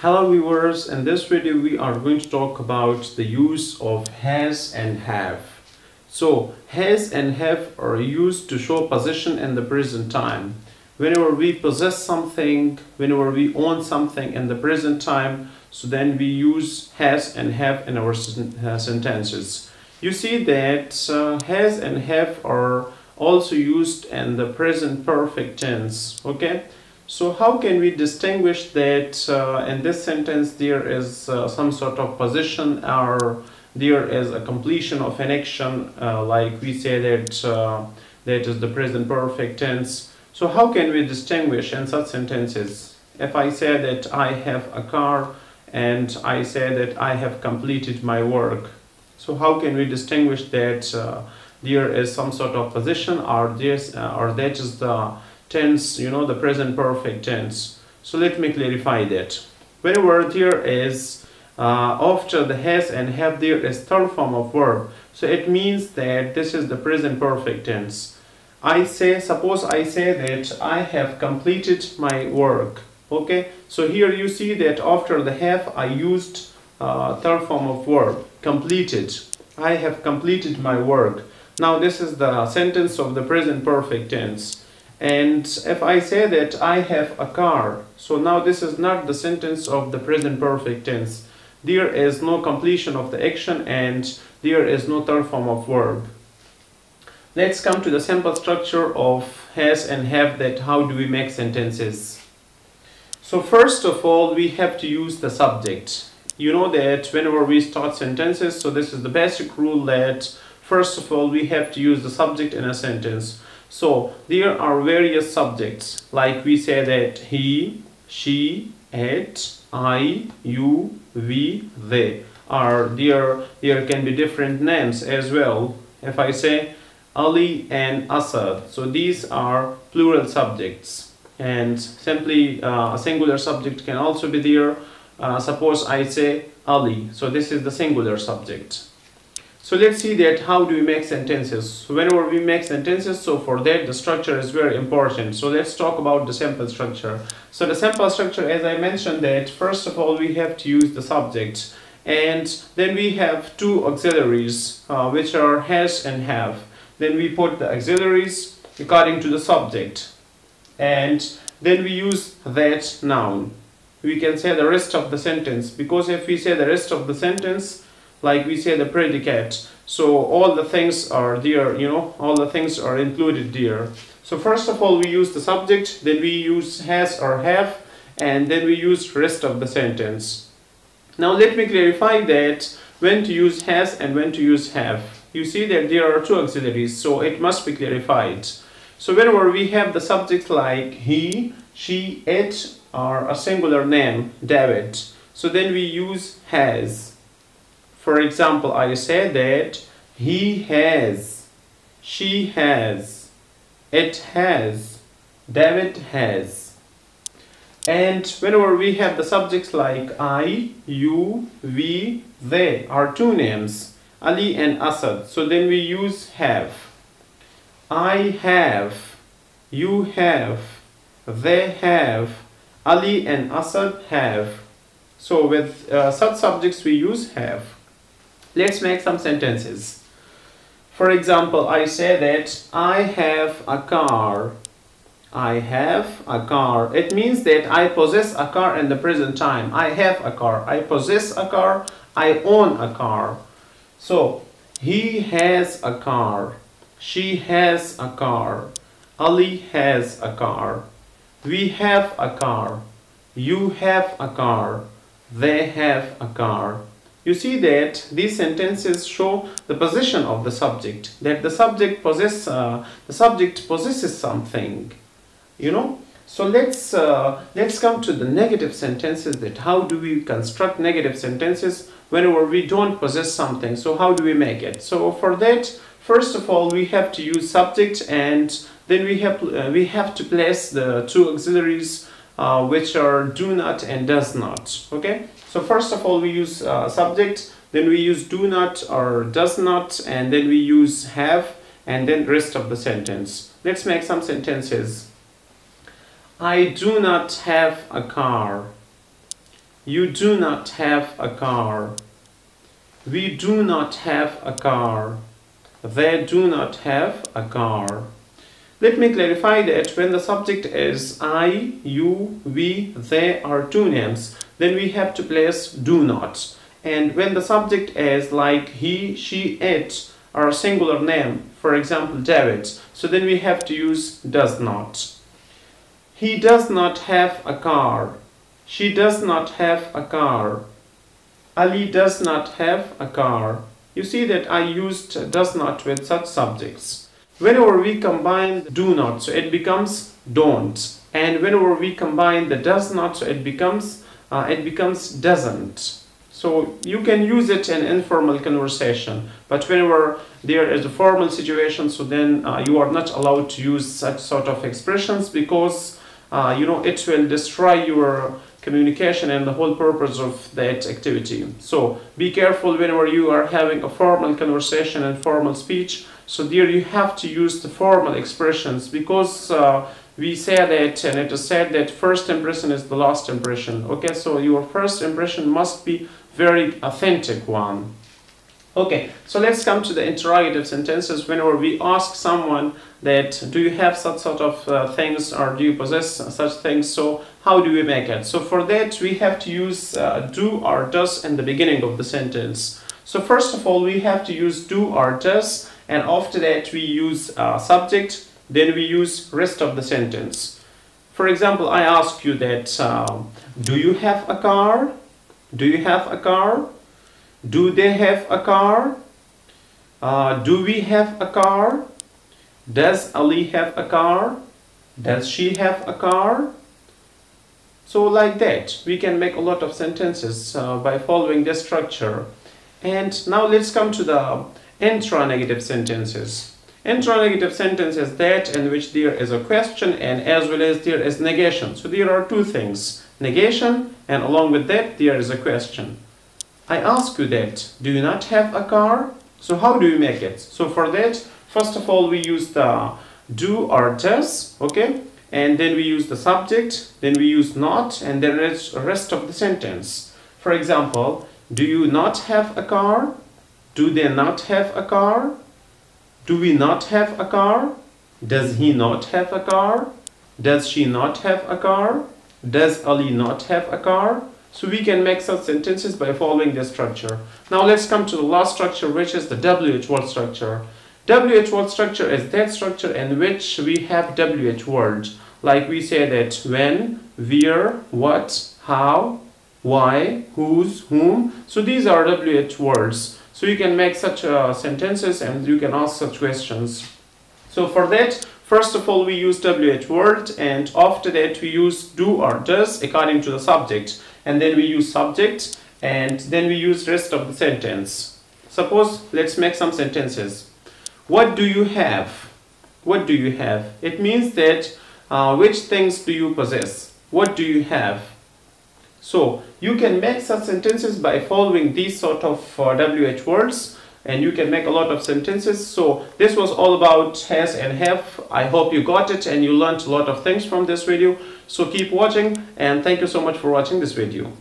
Hello viewers, in this video we are going to talk about the use of has and have. So has and have are used to show position in the present time. Whenever we possess something, whenever we own something in the present time, so then we use has and have in our sentences. You see that has and have are also used in the present perfect tense. Okay. So how can we distinguish that in this sentence there is some sort of position or there is a completion of an action, like we say that that is the present perfect tense. So how can we distinguish in such sentences? If I say that I have a car and I say that I have completed my work, so how can we distinguish that there is some sort of position or this or that is the tense, the present perfect tense? So let me clarify that. Whenever there is after the has and have there is third form of verb, so it means that this is the present perfect tense. Suppose I say that I have completed my work. Okay, so here you see that after the have I used third form of verb, completed. I have completed my work. Now this is the sentence of the present perfect tense. And if I say that I have a car, so now this is not the sentence of the present perfect tense. There is no completion of the action and there is no third form of verb. Let's come to the simple structure of has and have, that how do we make sentences. So first of all we have to use the subject. You know that whenever we start sentences, so this is the basic rule that first of all we have to use the subject in a sentence. So there are various subjects, like we say that he, she, it, I, you, we, they. Or there can be different names as well. If I say Ali and Asad, so these are plural subjects, and simply a singular subject can also be there. Suppose I say Ali, so this is the singular subject. So let's see that how do we make sentences. So whenever we make sentences, so for that the structure is very important. So let's talk about the simple structure. So the simple structure, as I mentioned, that first of all we have to use the subject, and then we have two auxiliaries which are has and have. Then we put the auxiliaries according to the subject, and then we use that noun. We can say the rest of the sentence, because if we say the rest of the sentence, like we say the predicate, so all the things are there, all the things are included there. So first of all we use the subject, then we use has or have, and then we use rest of the sentence. Now let me clarify that when to use has and when to use have. You see that there are two auxiliaries, so it must be clarified. So whenever we have the subject like he, she, it, or a singular name, David, so then we use has. For example, I say that he has, she has, it has, David has. And whenever we have the subjects like I, you, we, they are two names, Ali and Asad, so then we use have. I have, you have, they have, Ali and Asad have. So with such subjects we use have. Let's make some sentences. For example, I say that I have a car. I have a car. It means that I possess a car in the present time. I have a car. I possess a car. I own a car. So, he has a car. She has a car. Ali has a car. We have a car. You have a car. They have a car. You see that these sentences show the position of the subject, that the subject possesses something, So let's come to the negative sentences, that how do we construct negative sentences whenever we don't possess something. So how do we make it? So for that, first of all we have to use subject, and then we have to place the two auxiliaries which are do not and does not. Okay, so first of all we use subject, then we use do not or does not, and then we use have, and then rest of the sentence. Let's make some sentences. I do not have a car. You do not have a car. We do not have a car. They do not have a car. Let me clarify that when the subject is I, you, we, they are two names, then we have to place do not. And when the subject is like he, she, it are a singular name, for example David, so then we have to use does not. He does not have a car. She does not have a car. Ali does not have a car. You see that I used does not with such subjects. Whenever we combine do not, so it becomes don't. And whenever we combine the does not, so it becomes doesn't. So you can use it in informal conversation, but whenever there is a formal situation, so then you are not allowed to use such sort of expressions, because it will destroy your communication and the whole purpose of that activity. So be careful whenever you are having a formal conversation and formal speech. So there you have to use the formal expressions, because we say that, and it is said that first impression is the last impression. Okay, so your first impression must be very authentic one. Okay, so let's come to the interrogative sentences. Whenever we ask someone that do you have such sort of things, or do you possess such things, so how do we make it? So for that we have to use do or does in the beginning of the sentence. So first of all we have to use do or does, and after that we use subject, then we use rest of the sentence. For example, I ask you that do you have a car? Do you have a car? Do they have a car? Do we have a car? Does Ali have a car? Does she have a car? So like that, we can make a lot of sentences by following this structure. And now let's come to the intra-negative sentences. Intra-negative sentence is that in which there is a question and as well as there is negation. So there are two things, negation, and along with that there is a question. I ask you that, do you not have a car? So how do we make it? So for that, first of all we use the do or does, okay? And then we use the subject, then we use not, and then rest of the sentence. For example, do you not have a car? Do they not have a car? Do we not have a car? Does he not have a car? Does she not have a car? Does Ali not have a car? So we can make such sentences by following this structure. Now let's come to the last structure, which is the WH word structure. WH word structure is that structure in which we have WH words. Like we say that when, where, what, how, why, whose, whom. So these are WH words. So you can make such sentences and you can ask such questions. So for that, first of all we use WH word, and after that we use do or does according to the subject. And then we use subject, and then we use rest of the sentence. Suppose, let's make some sentences. What do you have? What do you have? It means that which things do you possess? What do you have? So you can make such sentences by following these sort of WH words, and you can make a lot of sentences. So this was all about has and have. I hope you got it and you learned a lot of things from this video. So keep watching, and thank you so much for watching this video.